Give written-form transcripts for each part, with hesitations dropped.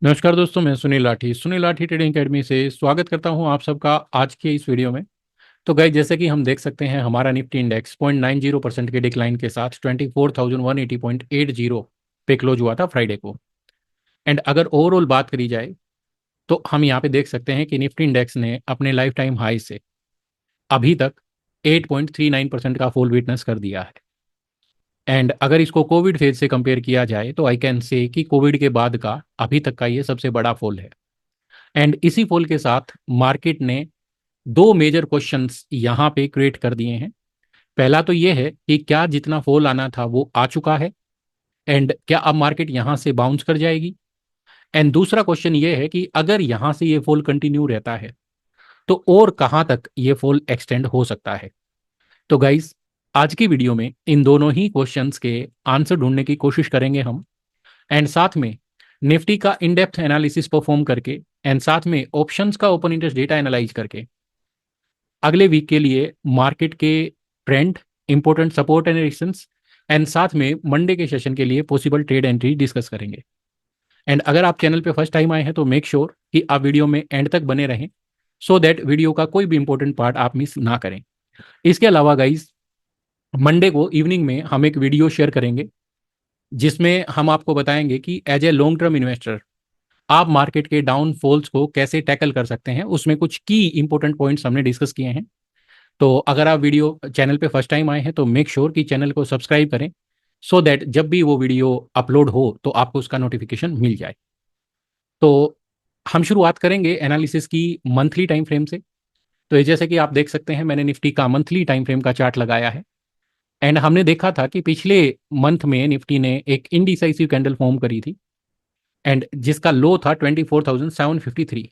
नमस्कार दोस्तों, मैं सुनील लाठी ट्रेडिंग एकेडमी से स्वागत करता हूं आप सबका आज के इस वीडियो में। तो गाइस, जैसे कि हम देख सकते हैं, हमारा निफ्टी इंडेक्स 0.90% के डिक्लाइन के साथ 24,180.80 पे क्लोज हुआ था फ्राइडे को। एंड अगर ओवरऑल बात करी जाए तो हम यहाँ पे देख सकते हैं कि निफ्टी इंडेक्स ने अपने लाइफ टाइम हाई से अभी तक 8.39% का फॉल विटनेस कर दिया है। एंड अगर इसको कोविड फेज से कंपेयर किया जाए तो आई कैन से कि कोविड के बाद का अभी तक का ये सबसे बड़ा फॉल है। एंड इसी फॉल के साथ मार्केट ने दो मेजर क्वेश्चंस यहाँ पे क्रिएट कर दिए हैं। पहला तो ये है कि क्या जितना फॉल आना था वो आ चुका है, एंड क्या अब मार्केट यहाँ से बाउंस कर जाएगी। एंड दूसरा क्वेश्चन ये है कि अगर यहाँ से ये फॉल कंटिन्यू रहता है तो और कहाँ तक ये फॉल एक्सटेंड हो सकता है। तो गाइस, आज की वीडियो में इन दोनों ही क्वेश्चंस के आंसर ढूंढने की कोशिश करेंगे हम। एंड साथ में निफ्टी का इन डेप्थ एनालिसिस परफॉर्म करके, एंड साथ में ऑप्शंस का ओपन इंटरेस्ट डेटा एनालाइज करके अगले वीक के लिए मार्केट के trend, important support and resistance, and साथ में मंडे के सेशन के लिए पॉसिबल ट्रेड एंट्री डिस्कस करेंगे। एंड अगर आप चैनल पे फर्स्ट टाइम आए हैं तो मेक श्योर कि आप वीडियो में एंड तक बने रहें, सो दैट वीडियो का कोई भी इंपॉर्टेंट पार्ट आप मिस ना करें। इसके अलावा गाइज, मंडे को इवनिंग में हम एक वीडियो शेयर करेंगे जिसमें हम आपको बताएंगे कि as a long term investor आप मार्केट के डाउनफॉल्स को कैसे टैकल कर सकते हैं। उसमें कुछ की इंपॉर्टेंट पॉइंट्स हमने डिस्कस किए हैं। तो अगर आप वीडियो चैनल पे फर्स्ट टाइम आए हैं तो मेक श्योर कि चैनल को सब्सक्राइब करें, सो दैट जब भी वो वीडियो अपलोड हो तो आपको उसका नोटिफिकेशन मिल जाए। तो हम शुरुआत करेंगे एनालिसिस की मंथली टाइम फ्रेम से। तो ये जैसे कि आप देख सकते हैं, मैंने निफ्टी का मंथली टाइम फ्रेम का चार्ट लगाया है। एंड हमने देखा था कि पिछले मंथ में निफ्टी ने एक इनडिसाइसिव कैंडल फॉर्म करी थी, एंड जिसका लो था 24,753।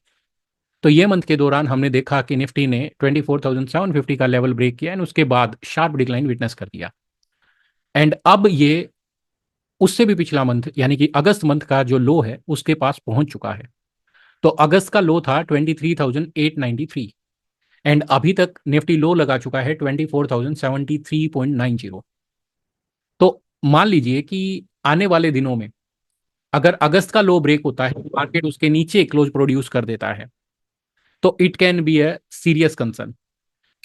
तो ये मंथ के दौरान हमने देखा कि निफ्टी ने 24,750 का लेवल ब्रेक किया, एंड उसके बाद शार्प डिक्लाइन विटनेस कर दिया। एंड अब ये उससे भी पिछला मंथ यानी कि अगस्त मंथ का जो लो है उसके पास पहुंच चुका है। तो अगस्त का लो था 23,893, एंड अभी तक निफ्टी लो लगा चुका है 24,073.90। तो मान लीजिए कि आने वाले दिनों में अगर अगस्त का लो ब्रेक होता है, मार्केट उसके नीचे क्लोज प्रोड्यूस कर देता है, तो it can be a serious concern.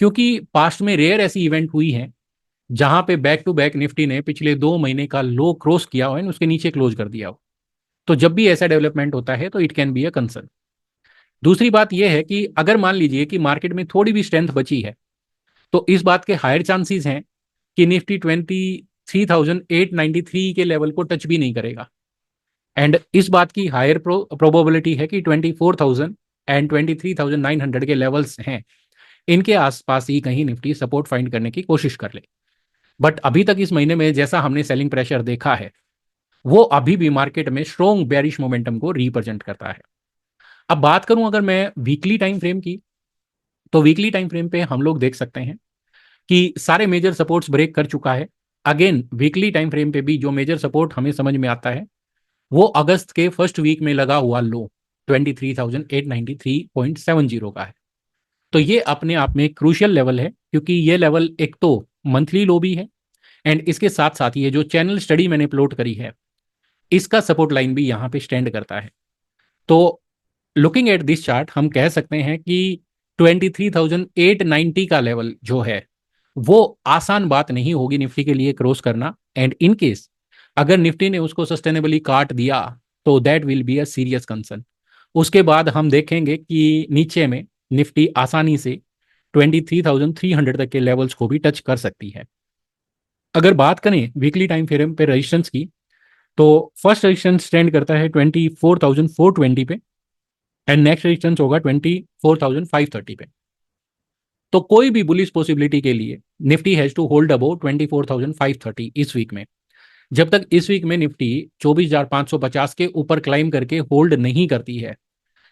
क्योंकि पास्ट में रेयर ऐसी इवेंट हुई है जहां पे बैक टू बैक निफ्टी ने पिछले 2 महीने का लो क्रॉस किया हो एंड उसके नीचे क्लोज कर दिया हो। तो जब भी ऐसा डेवलपमेंट होता है तो it can be a concern. दूसरी बात यह है कि अगर मान लीजिए कि मार्केट में थोड़ी भी स्ट्रेंथ बची है तो इस बात के हायर चांसेस हैं कि निफ्टी 23,893 के लेवल को टच भी नहीं करेगा। एंड इस बात की हायर प्रोबेबिलिटी है कि 24,000 एंड 23,900 के लेवल्स हैं, इनके आसपास ही कहीं निफ्टी सपोर्ट फाइंड करने की कोशिश कर ले। बट अभी तक इस महीने में जैसा हमने सेलिंग प्रेशर देखा है, वो अभी भी मार्केट में स्ट्रॉन्ग बेरिश मोमेंटम को रिप्रेजेंट करता है। अब बात करूं अगर मैं वीकली टाइम फ्रेम की, तो वीकली टाइम फ्रेम पे हम लोग देख सकते हैं कि सारे मेजर सपोर्ट्स ब्रेक कर चुका है। अगेन वीकली टाइम फ्रेम पे भी जो मेजर सपोर्ट हमें समझ में आता है वो अगस्त के फर्स्ट वीक में लगा हुआ लो 23,893.70 का है। तो ये अपने आप में क्रूशियल लेवल है, क्योंकि ये लेवल एक तो मंथली लो भी है, एंड इसके साथ साथ ये जो चैनल स्टडी मैंने प्लॉट करी है इसका सपोर्ट लाइन भी यहाँ पे स्टैंड करता है। तो लुकिंग एट दिस चार्ट हम कह सकते हैं कि 23,890 का लेवल जो है वो आसान बात नहीं होगी निफ्टी के लिए क्रॉस करना। एंड इन केस अगर निफ्टी ने उसको सस्टेनेबली काट दिया तो that will be a serious concern. उसके बाद हम देखेंगे कि नीचे में निफ्टी आसानी से 23,300 तक के लेवल्स को भी टच कर सकती है। अगर बात करें वीकली टाइम फ्रेम पे रेजिस्टेंस की, तो फर्स्ट रेजिस्टेंस स्टैंड करता है 24,420 पे, एंड नेक्स्ट रेजिस्टेंस होगा 24,530 पे। तो कोई भी बुलिश पॉसिबिलिटी के लिए Nifty has to hold about 24,530 इस वीक में। जब तक इस वीक में निफ्टी 24,550 के ऊपर क्लाइम करके होल्ड नहीं करती है,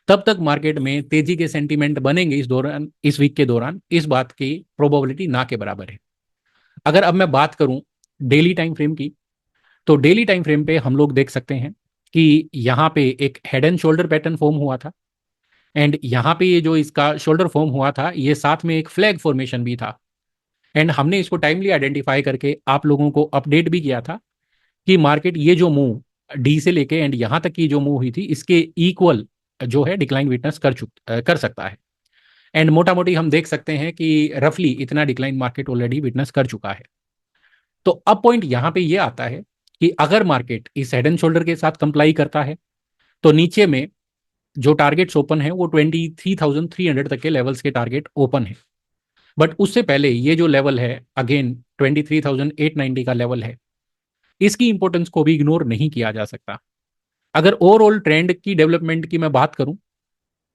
तब तक मार्केट में तेजी के सेंटीमेंट बनेंगे इस वीक के दौरान, इस बात की प्रोबेबिलिटी ना के बराबर है। अगर अब मैं बात करूं डेली टाइम फ्रेम की, तो डेली टाइम फ्रेम पे हम लोग देख सकते हैं कि यहाँ पे एक head and shoulder pattern form हुआ था, एंड यहाँ पे ये जो इसका शोल्डर फॉर्म हुआ था ये साथ में एक फ्लैग फॉर्मेशन भी था। एंड हमने इसको टाइमली आइडेंटिफाई करके आप लोगों को अपडेट भी किया था कि मार्केट ये जो मूव डी से लेके एंड यहाँ तक की जो मूव हुई थी इसके इक्वल जो है डिक्लाइन विटनेस कर सकता है। एंड मोटा मोटी हम देख सकते हैं कि रफली इतना डिक्लाइन मार्केट ऑलरेडी विटनेस कर चुका है। तो अब पॉइंट यहाँ पे ये आता है कि अगर मार्केट इस हेड एंड शोल्डर के साथ कंप्लाई करता है तो नीचे में जो टारगेट्स ओपन है वो 23,300 तक के लेवल्स के टारगेट ओपन है। बट उससे पहले ये जो लेवल है अगेन 23,890 का लेवल है, इसकी इंपॉर्टेंस को भी इग्नोर नहीं किया जा सकता। अगर ओवरऑल ट्रेंड की डेवलपमेंट की मैं बात करूं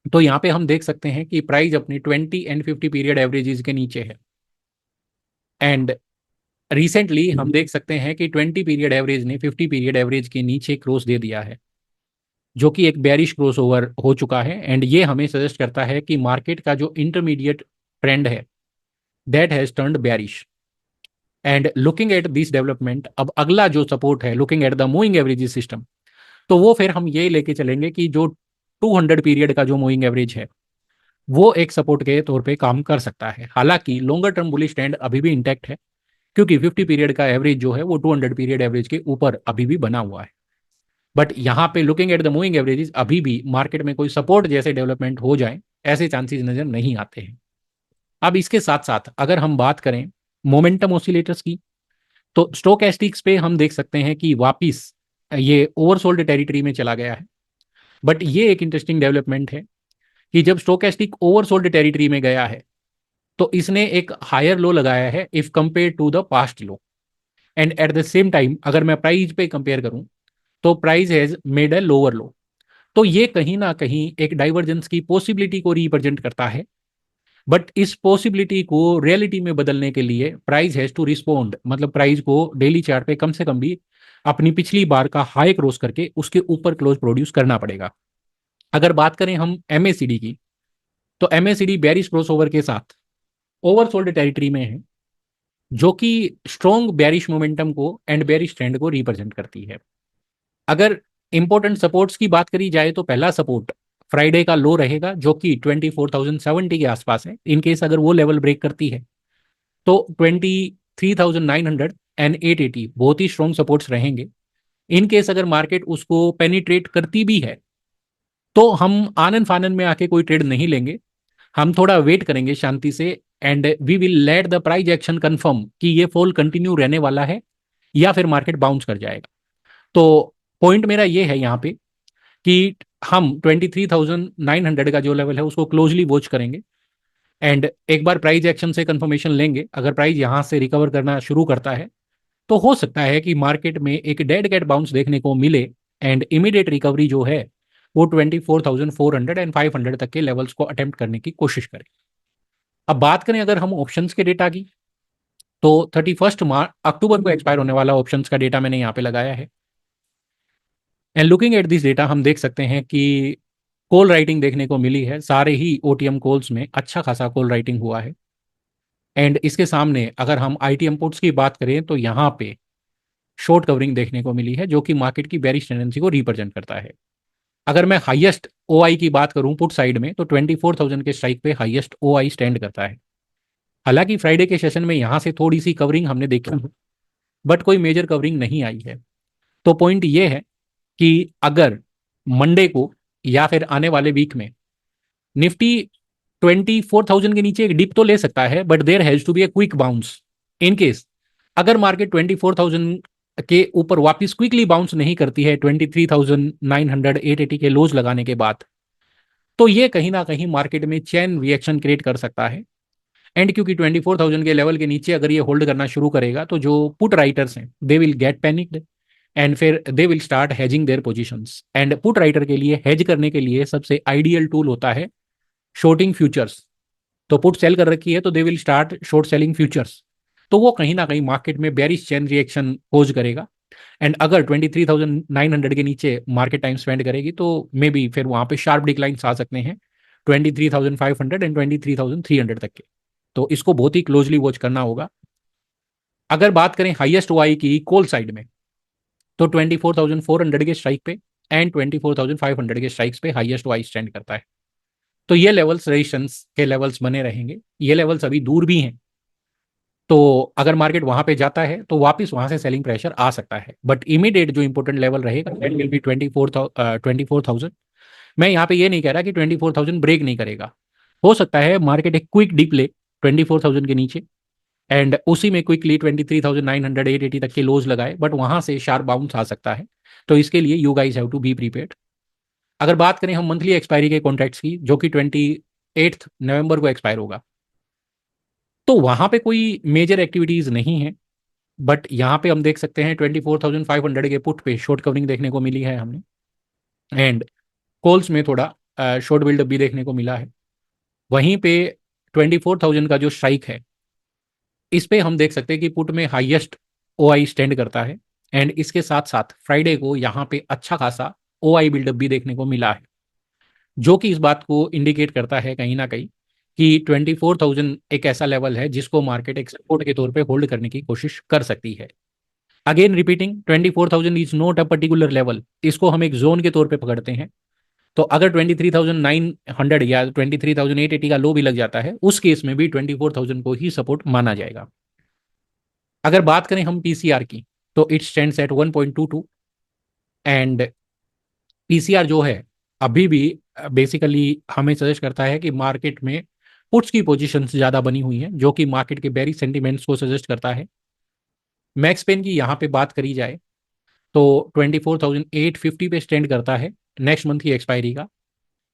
तो यहाँ पे हम देख सकते हैं कि प्राइस अपनी 20 एंड 50 पीरियड एवरेजेस के नीचे है। एंड रिसेंटली हम देख सकते हैं कि 20 पीरियड एवरेज ने 50 पीरियड एवरेज के नीचे क्रॉस दे दिया है, जो कि एक बेरिश क्रॉस ओवर हो चुका है। एंड ये हमें सजेस्ट करता है कि मार्केट का जो इंटरमीडिएट ट्रेंड है that has turned bearish. And looking at this development, अब अगला जो सपोर्ट है looking at the moving average system, तो वो फिर हम ये लेके चलेंगे कि जो 200 पीरियड का जो मूविंग एवरेज है वो एक सपोर्ट के तौर पे काम कर सकता है। हालांकि लॉन्गर टर्म बुलिश ट्रेंड अभी भी इंटैक्ट है, क्योंकि 50 पीरियड का एवरेज जो है वो 200 पीरियड एवरेज के ऊपर अभी भी बना हुआ है। बट यहाँ पे looking at the moving averages अभी भी मार्केट में कोई सपोर्ट जैसे डेवलपमेंट हो जाए ऐसे चांसेस नजर नहीं आते हैं। अब इसके साथ साथ अगर हम बात करें मोमेंटम ऑसिलेटर्स की, तो स्टोकेस्टिक्स पे हम देख सकते हैं कि वापिस ये ओवरसोल्ड टेरिटरी में चला गया है। बट ये एक इंटरेस्टिंग डेवलपमेंट है कि जब स्टोकेस्टिक ओवरसोल्ड टेरिटरी में गया है तो इसने एक हायर लो लगाया है if compare to the past low. And at the same time अगर मैं प्राइस पे कंपेयर करूं तो price has made a lower low. तो ये कहीं ना कहीं एक डाइवर्जेंस की पॉसिबिलिटी को रिप्रेजेंट करता है। बट इस पॉसिबिलिटी को रियलिटी में बदलने के लिए प्राइस हैज टू रिस्पोंड, मतलब प्राइस को डेली चार्ट पे कम से कम भी अपनी पिछली बार का हाई क्रॉस करके उसके ऊपर क्लोज प्रोड्यूस करना पड़ेगा। अगर बात करें हम एमएसीडी की, तो एमएसीडी बेरिश क्रॉस ओवर के साथ ओवरसोल्ड टेरिटरी में है, जो कि स्ट्रॉन्ग बेरिश मोमेंटम को एंड बेरिश ट्रेंड को रिप्रेजेंट करती है। अगर इंपॉर्टेंट सपोर्ट्स की बात करी जाए तो पहला सपोर्ट फ्राइडे का लो रहेगा, जो कि 24,070 के आसपास है। इनकेस अगर वो लेवल ब्रेक करती है तो 23,900 एंड 880 बहुत ही स्ट्रॉन्ग सपोर्ट्स रहेंगे। इनकेस अगर मार्केट उसको पेनिट्रेट करती भी है तो हम आनन फानन में आके कोई ट्रेड नहीं लेंगे, हम थोड़ा वेट करेंगे शांति से। And we will let the price action confirm कि ये फॉल कंटिन्यू रहने वाला है या फिर मार्केट बाउंस कर जाएगा। तो पॉइंट मेरा ये है यहाँ पे कि हम 23,900 का जो लेवल है उसको क्लोजली वॉच करेंगे। एंड एक बार प्राइस एक्शन से कंफर्मेशन लेंगे, अगर प्राइस यहाँ से रिकवर करना शुरू करता है तो हो सकता है कि मार्केट में एक डेड कैट बाउंस देखने को मिले एंड इमीडिएट रिकवरी जो है वो 24,400 एंड 500 तक के लेवल्स को अटेम्प्ट करने की कोशिश करें। अब बात करें अगर हम ऑप्शंस के डेटा की, तो 31 अक्टूबर को एक्सपायर होने वाला ऑप्शंस का डेटा मैंने यहाँ पे लगाया है। And looking at this data हम देख सकते हैं कि कॉल राइटिंग देखने को मिली है, सारे ही ओटीएम कॉल्स में अच्छा खासा कॉल राइटिंग हुआ है। एंड इसके सामने अगर हम आईटीएम पुट्स की बात करें तो यहाँ पे शॉर्ट कवरिंग देखने को मिली है, जो कि मार्केट की बेरिश टेंडेंसी को रिप्रेजेंट करता है। अगर मैं हाईएस्ट ओआई की बात करूं पुट साइड में, तो 24,000 के स्ट्राइक पे हाईएस्ट ओआई स्टैंड करता है। हालांकि फ्राइडे के सेशन में यहाँ से थोड़ी सी कवरिंग हमने देखी है, बट कोई मेजर कवरिंग नहीं आई है। तो पॉइंट ये है कि अगर मंडे को या फिर आने वाले वीक में निफ्टी 24,000 के नीचे एक डिप तो ले सकता है, but there has to be a quick bounce. In case अगर मार्केट 24,000 के ऊपर वापस क्विकली बाउंस नहीं करती है 23,900 880 के लोज लगाने के बाद, तो ये कहीं ना कहीं मार्केट में चेन रिएक्शन क्रिएट कर सकता है। एंड क्योंकि 24,000 के लेवल के नीचे अगर ये होल्ड करना शुरू करेगा तो जो पुट राइटर्स हैं they will get panicked and फिर they will start hedging their positions. And put writer के लिए हेज करने के लिए सबसे आइडियल टूल होता है शॉर्टिंग फ्यूचर्स। तो पुट सेल कर रखी है तो दे will start short selling futures, तो वो कहीं ना कहीं मार्केट में बेरिश चेन रिएक्शन पोज करेगा। एंड अगर 23,900 के नीचे मार्केट टाइम स्पेंड करेगी तो मे बी फिर वहां पे शार्प डिक्लाइंस आ सकते हैं 23,500 एंड 23,300 तक के। तो इसको बहुत ही क्लोजली वॉच करना होगा। अगर बात करें हाईएस्ट ओआई की कॉल साइड में, तो 24,400 के स्ट्राइक पे एंड 24,500 के स्ट्राइक्स पे हाईएस्ट ओआई स्टैंड करता है। तो ये लेवल्स रेजिस्टेंस के लेवल्स बने रहेंगे, ये लेवल्स अभी दूर भी हैं। तो अगर मार्केट वहां पे जाता है तो वापस वहां से सेलिंग प्रेशर आ सकता है, बट इमीडिएट जो इंपॉर्टेंट लेवल रहेगा दैट विल बी 24,000। मैं यहाँ पे ये नहीं कह रहा कि 24,000 ब्रेक नहीं करेगा, हो सकता है मार्केट एक क्विक डिप ले 24,000 के नीचे एंड उसी में क्विकली 23,900 880 तक के लोज लगाए, बट वहां से शार्प बाउंस आ सकता है। तो इसके लिए you guys have to be prepared. अगर बात करें हम मंथली एक्सपायरी के कॉन्ट्रैक्ट्स की, जो कि 28 नवंबर को एक्सपायर होगा, तो वहां पे कोई मेजर एक्टिविटीज नहीं है, बट यहाँ पे हम देख सकते हैं 24,500 के पुट पे शॉर्ट कवरिंग देखने को मिली है हमने, एंड कॉल्स में थोड़ा शॉर्ट बिल्डअप भी देखने को मिला है। वहीं पे 24,000 का जो स्ट्राइक है, इस पे हम देख सकते हैं कि पुट में हाईएस्ट ओआई स्टैंड करता है, एंड इसके साथ साथ फ्राइडे को यहाँ पे अच्छा खासा ओआई बिल्डअप भी देखने को मिला है, जो कि इस बात को इंडिकेट करता है कहीं ना कहीं कि 24,000 एक ऐसा लेवल है जिसको मार्केट एक सपोर्ट के तौर पे होल्ड करने की कोशिश कर सकती है। Again repeating, 24,000 is not a particular level, इसको हम एक जोन के तौर पे पकड़ते हैं। तो अगर 23,900 या 23,880 का लो भी लग जाता है, उस केस में भी 24,000 को ही सपोर्ट माना जाएगा। अगर बात करें हम पीसीआर की, तो it stands eight 1.22, and PCR जो है अभी भी बेसिकली हमें सजेस्ट करता है कि मार्केट में पुट्स की पोजीशंस ज़्यादा बनी हुई हैं, जो कि मार्केट के बेरिश सेंटीमेंट्स को सजेस्ट करता है। मैक्स पेन की यहाँ पे बात करी जाए तो 24,850 पे स्टैंड करता है नेक्स्ट मंथ की एक्सपायरी का,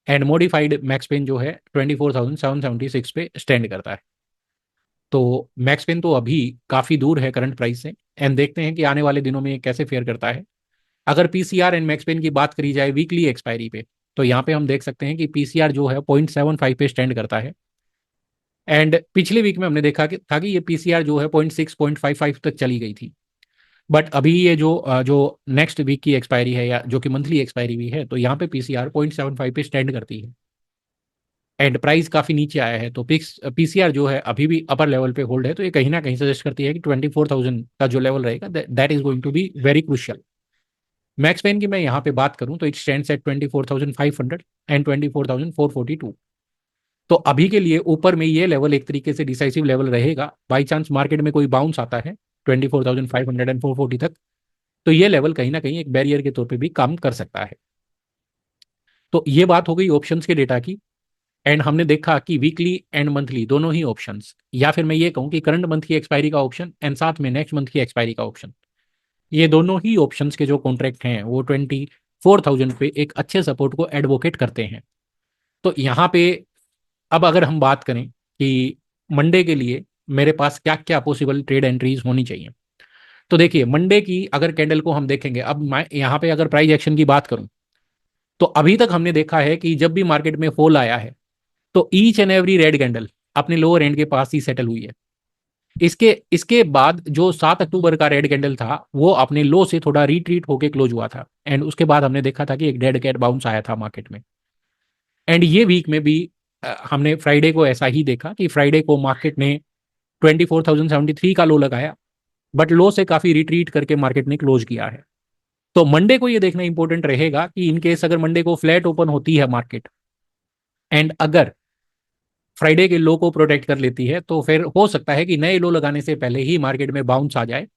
एंड मॉडिफाइड मैक्स पेन जो है 24,776 पे स्टैंड करता है। तो मैक्स पेन तो अभी काफ़ी दूर है करंट प्राइस से, एंड देखते हैं कि आने वाले दिनों में ये कैसे फेयर करता है। अगर पीसीआर एंड मैक्स पेन की बात करी जाए वीकली एक्सपायरी पे, तो यहाँ पे हम देख सकते हैं कि पीसीआर जो है 0.75 पे स्टैंड करता है, एंड पिछले वीक में हमने देखा कि था कि ये पीसीआर जो है 0.6 0.55 तक चली गई थी। बट अभी ये जो नेक्स्ट वीक की एक्सपायरी है या जो कि मंथली एक्सपायरी भी है, तो यहाँ पे पीसीआर 0.75 पे स्टैंड करती है, एंड प्राइस काफी नीचे आया है। तो पिक्स पीसीआर जो है अभी भी अपर लेवल पे होल्ड है, तो ये कहीं ना कहीं सजेस्ट करती है कि 24,000 का जो लेवल रहेगा that is going to be very crucial. Max pain की मैं यहाँ पे बात करूँ तो इट स्टैंड्स एट 24,500 एंड 24,442। तो अभी के लिए ऊपर में ये लेवल एक तरीके से डिसाइसिव लेवल रहेगा, बाई चांस मार्केट में कोई बाउंस आता है 24,500 एंड 440 तक, तो ये लेवल कहीं ना कहीं एक बैरियर के तौर पे भी काम कर सकता है। तो ये बात हो गई ऑप्शंस के डेटा की, एंड हमने देखा कि वीकली एंड मंथली दोनों ही ऑप्शंस, या फिर मैं ये कहूँ कि करंट मंथ की एक्सपायरी का ऑप्शन एंड साथ में नेक्स्ट मंथ की एक्सपायरी का ऑप्शन, ये दोनों ही ऑप्शंस के जो कॉन्ट्रैक्ट हैं वो 24,000 पे एक अच्छे सपोर्ट को एडवोकेट करते हैं। तो यहाँ पे अब अगर हम बात करें कि मंडे के लिए मेरे पास क्या क्या पॉसिबल ट्रेड एंट्रीज होनी चाहिए, तो देखिए मंडे की अगर कैंडल को हम देखेंगे, अब मैं यहाँ पे अगर प्राइस एक्शन की बात करूं, तो अभी तक हमने देखा है कि जब भी मार्केट में फॉल आया है तो each and every red candle अपने लोअर एंड के पास ही सेटल हुई है। इसके इसके बाद जो 7 अक्टूबर का रेड कैंडल था वो अपने लो से थोड़ा रिट्रीट होके क्लोज हुआ था, एंड उसके बाद हमने देखा था कि एक डेड कैट बाउंस आया था मार्केट में। एंड ये वीक में भी हमने फ्राइडे को ऐसा ही देखा कि फ्राइडे को मार्केट ने 24,073 का लो लगाया, बट लो से काफी रिट्रीट करके मार्केट ने क्लोज किया है। तो मंडे को ये देखना इंपॉर्टेंट रहेगा कि इनकेस अगर मंडे को फ्लैट ओपन होती है मार्केट, एंड अगर फ्राइडे के लो को प्रोटेक्ट कर लेती है, तो फिर हो सकता है कि नए लो लगाने से पहले ही मार्केट में बाउंस आ जाए।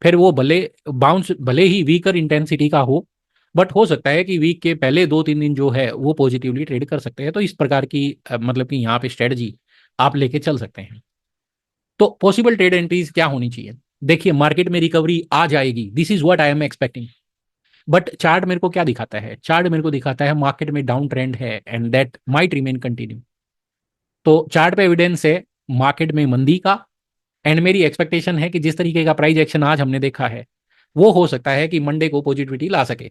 फिर वो भले बाउंस भले ही वीकर इंटेंसिटी का हो, बट हो सकता है कि वीक के पहले 2-3 दिन जो है वो पॉजिटिवली ट्रेड कर सकते हैं। तो इस प्रकार की मतलब कि यहाँ पे स्ट्रेटजी आप लेके चल सकते हैं। तो पॉसिबल ट्रेड एंट्रीज क्या होनी चाहिए, देखिए मार्केट में रिकवरी आ जाएगी, this is what I am expecting. But chart मेरे को क्या दिखाता है, चार्ट मेरे को दिखाता है मार्केट में डाउन ट्रेंड है and that might remain continue. तो चार्ट पे एविडेंस है मार्केट में मंदी का, एंड मेरी एक्सपेक्टेशन है कि जिस तरीके का प्राइस एक्शन आज हमने देखा है वो हो सकता है कि मंडे को पॉजिटिविटी ला सके।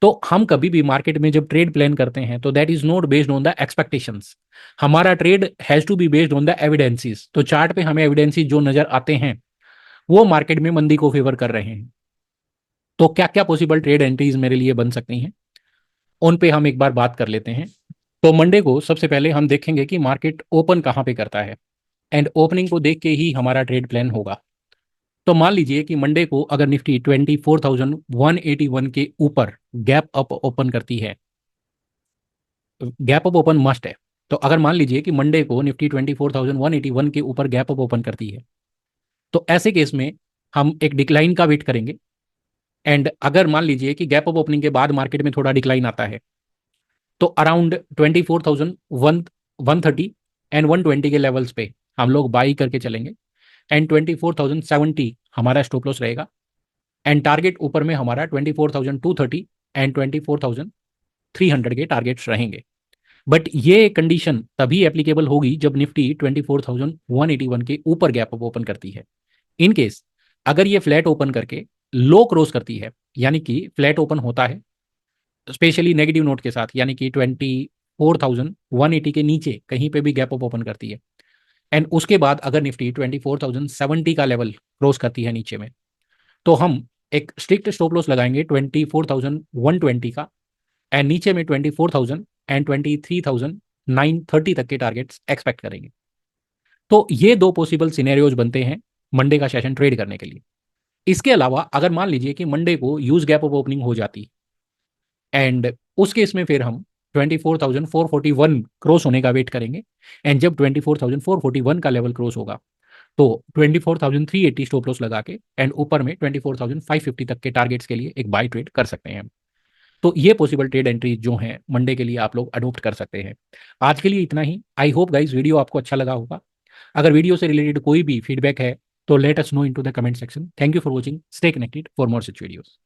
तो हम कभी भी मार्केट में जब ट्रेड प्लान करते हैं तो that is not based on the expectations, हमारा trade has to be based on the evidences. तो चार्ट पे हमें एविडेंसेस जो नजर आते हैं वो मार्केट में मंदी को फेवर कर रहे हैं। तो क्या क्या पॉसिबल ट्रेड एंट्रीज मेरे लिए बन सकती हैं, उन पे हम एक बार बात कर लेते हैं। तो मंडे को सबसे पहले हम देखेंगे कि मार्केट ओपन कहाँ पे करता है, एंड ओपनिंग को देख के ही हमारा ट्रेड प्लान होगा। तो मान लीजिए कि मंडे को अगर निफ्टी 24,181 के ऊपर गैप अप ओपन करती है, गैप अप ओपन मस्ट है। तो अगर मान लीजिए कि मंडे को निफ्टी 24,181 के ऊपर गैप अप ओपन करती है, तो ऐसे केस में हम एक डिक्लाइन का वेट करेंगे। एंड अगर मान लीजिए कि गैप अप ओपनिंग के बाद मार्केट में थोड़ा डिक्लाइन आता है, तो अराउंड 24,130 एंड 120 के लेवल्स पे हम लोग बाई करके चलेंगे। एंड 24,070 हमारा स्टॉप लॉस रहेगा। एंड टारगेट ऊपर में हमारा 24,230 एंड 24,300 के टारगेट्स रहेंगे। बट ये कंडीशन तभी एप्लीकेबल होगी जब निफ्टी 24,181 के ऊपर गैप अप ओपन करती है। इन केस अगर ये फ्लैट ओपन करके लो क्रॉस करती है, यानी कि फ्लैट ओपन होता है स्पेशली नेगेटिव नोट के साथ, यानी कि 24,180 के नीचे कहीं पे भी गैप अप ओपन करती है, एंड उसके बाद अगर निफ्टी 24,070 का लेवल क्रॉस करती है नीचे में, तो हम एक स्ट्रिक्ट स्टॉप लॉस लगाएंगे 24,120 का। एंड नीचे में 24,000 एंड 23,930 तक के टारगेट्स एक्सपेक्ट करेंगे। तो ये दो पॉसिबल सिनेरियोज बनते हैं मंडे का सेशन ट्रेड करने के लिए। इसके अलावा अगर मान लीजिए कि मंडे को यूज गैप ऑफ ओपनिंग हो जाती, एंड उस केस में फिर हम 24,441 क्रॉस होने का वेट करेंगे। एंड जब 24,441 का लेवल क्रॉस होगा, तो 24,380 स्टॉप लॉस लगा के एंड ऊपर में 24,550 तक के टारगेट्स के लिए एक बाय ट्रेड कर सकते हैं हम। तो ये पॉसिबल ट्रेड एंट्री जो हैं मंडे के लिए आप लोग अडोप्ट कर सकते हैं। आज के लिए इतना ही। आई होप गाइस वीडियो आपको अच्छा लगा होगा। अगर वीडियो से रिलेटेड कोई भी फीडबैक है तो let us know into the comment section. Thank you for watching. Stay connected for more such videos.